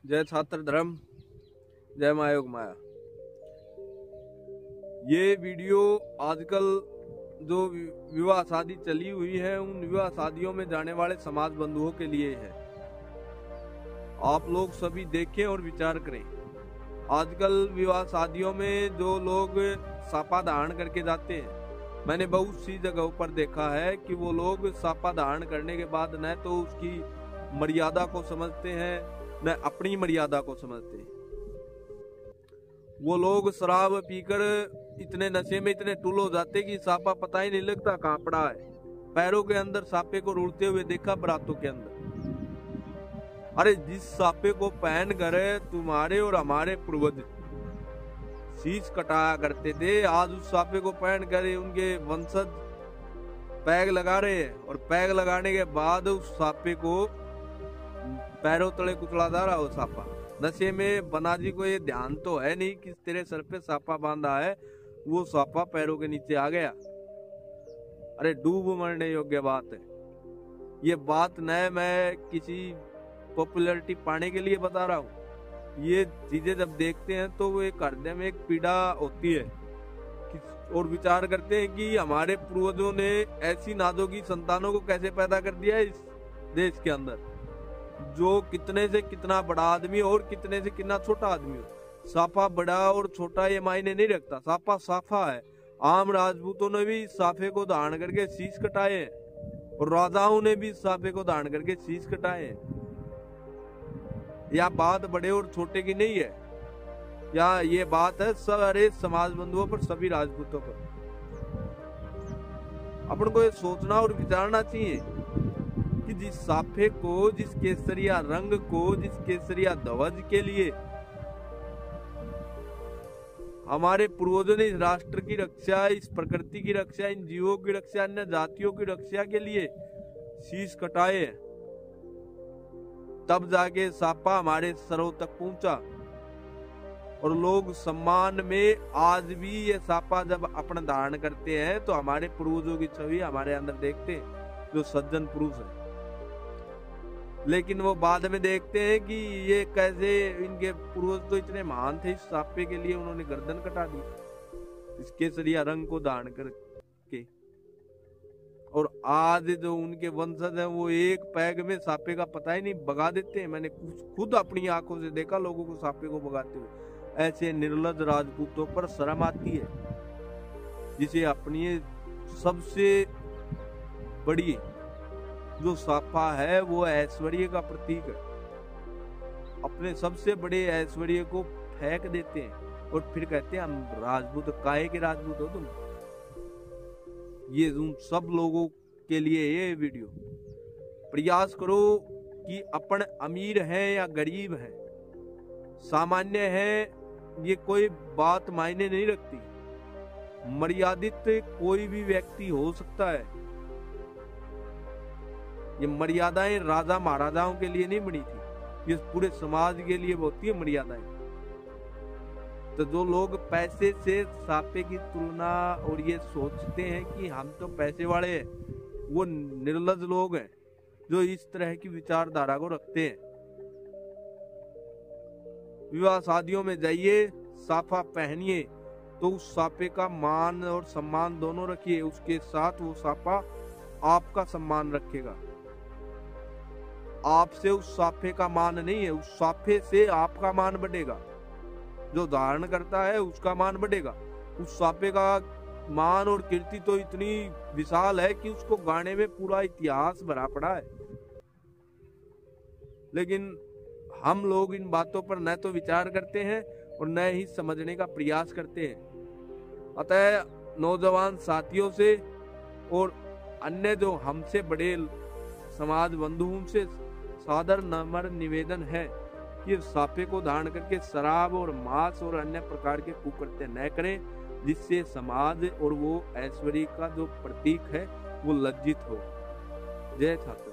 जय छात्र धर्म, जय मायोग माया। ये वीडियो आजकल जो विवाह शादी चली हुई है उन विवाह शादियों में जाने वाले समाज बंधुओं के लिए है। आप लोग सभी देखें और विचार करें। आजकल विवाह शादियों में जो लोग सापा धारण करके जाते हैं, मैंने बहुत सी जगहों पर देखा है कि वो लोग सापा धारण करने के बाद न तो उसकी मर्यादा को समझते हैं न अपनी मर्यादा को समझते हैं। वो लोग शराब पीकर इतने नशे में इतने टुल हो जाते कि सापा पता ही नहीं लगता कहाँ पड़ा है। पैरों के अंदर सापे को रुड़ते हुए देखा बरातों के अंदर। अरे जिस सापे को पहन कर तुम्हारे और हमारे पूर्वज शीश कटाया करते थे, आज उस सापे को पहन कर उनके वंशज पैग लगा रहे हैं, और पैग लगाने के बाद उस सापे को पैरों तले कुचला जा रहा। वो सापा नशे में बना जी को ये ध्यान तो है नहीं कि तेरे सर पे सापा बांधा है, वो सापा पैरों के नीचे आ गया। अरे डूब मरने योग्य बात है ये बात। न मैं किसी पॉपुलैरिटी पाने के लिए बता रहा हूँ। ये चीजें जब देखते हैं तो वो एक हृदय में एक पीड़ा होती है और विचार करते हैं कि हमारे पूर्वजों ने ऐसी नाजोगी संतानों को कैसे पैदा कर दिया है इस देश के अंदर, जो कितने से कितना बड़ा आदमी और कितने से कितना छोटा आदमी हो। साफा बड़ा और छोटा ये मायने नहीं रखता, साफा साफा है। आम राजपूतों ने भी साफे को धारण करके शीश कटाए हैं और राजाओं ने भी साफे को धारण करके शीश कटाए हैं। यह बात बड़े और छोटे की नहीं है, या ये बात है सारे समाज बंधुओं पर, सभी राजपूतों पर। अपन को ये सोचना और विचारना चाहिए कि जिस साफे को, जिस केसरिया रंग को, जिस केसरिया ध्वज के लिए हमारे पूर्वजों ने इस राष्ट्र की रक्षा, इस प्रकृति की रक्षा, इन जीवों की रक्षा, अन्य जातियों की रक्षा के लिए शीश कटाए, तब जाके सापा हमारे सरों तक पहुंचा। और लोग सम्मान में आज भी ये सापा जब अपना धारण करते हैं तो हमारे पूर्वजों की छवि हमारे अंदर देखते हैं, जो सज्जन पुरुष है। लेकिन वो बाद में देखते हैं कि ये कैसे, इनके पूर्वज तो इतने महान थे, इस सापे के लिए उन्होंने गर्दन कटा दी इस केसरिया रंग को धारण करके। और आज जो उनके वंशज हैं वो एक पैग में सापे का पता ही नहीं भगा देते हैं। मैंने खुद अपनी आंखों से देखा लोगों को सापे को भगाते हुए। ऐसे निर्लज राजपूतों पर शर्म आती है, जिसे अपनी सबसे बड़ी जो साफा है वो ऐश्वर्य का प्रतीक है, अपने सबसे बड़े ऐश्वर्य को फेंक देते हैं और फिर कहते हैं हम राजपूत। काहे के राजपूत हो तुम? ये उन सब लोगों के लिए ये वीडियो। प्रयास करो कि अपन अमीर हैं या गरीब हैं, सामान्य हैं, ये कोई बात मायने नहीं रखती। मर्यादित कोई भी व्यक्ति हो सकता है। ये मर्यादाएं राजा महाराजाओं के लिए नहीं बनी थी, ये पूरे समाज के लिए होती है मर्यादाएं। तो जो लोग पैसे से सापे की तुलना और ये सोचते हैं कि हम तो पैसे वाले हैं, वो निर्लज लोग हैं जो इस तरह की विचारधारा को रखते हैं। विवाह शादियों में जाइए, साफा पहनिए तो उस सापे का मान और सम्मान दोनों रखिए, उसके साथ वो सापा आपका सम्मान रखेगा। आपसे उस साफे का मान नहीं है, उस साफे से आपका मान बढ़ेगा। जो धारण करता है उसका मान बढ़ेगा। उस साफे का मान और कीर्ति तो इतनी विशाल है कि उसको गाने में पूरा इतिहास भरा पड़ा है। लेकिन हम लोग इन बातों पर न तो विचार करते हैं और न ही समझने का प्रयास करते हैं। अतः नौजवान साथियों से और अन्य जो हमसे बड़े समाज बंधुओं से सादर नम्र निवेदन है कि सापे को धारण करके शराब और मांस और अन्य प्रकार के कुकृत्य न करें, जिससे समाज और वो ऐश्वर्य का जो प्रतीक है वो लज्जित हो। जय छात्र।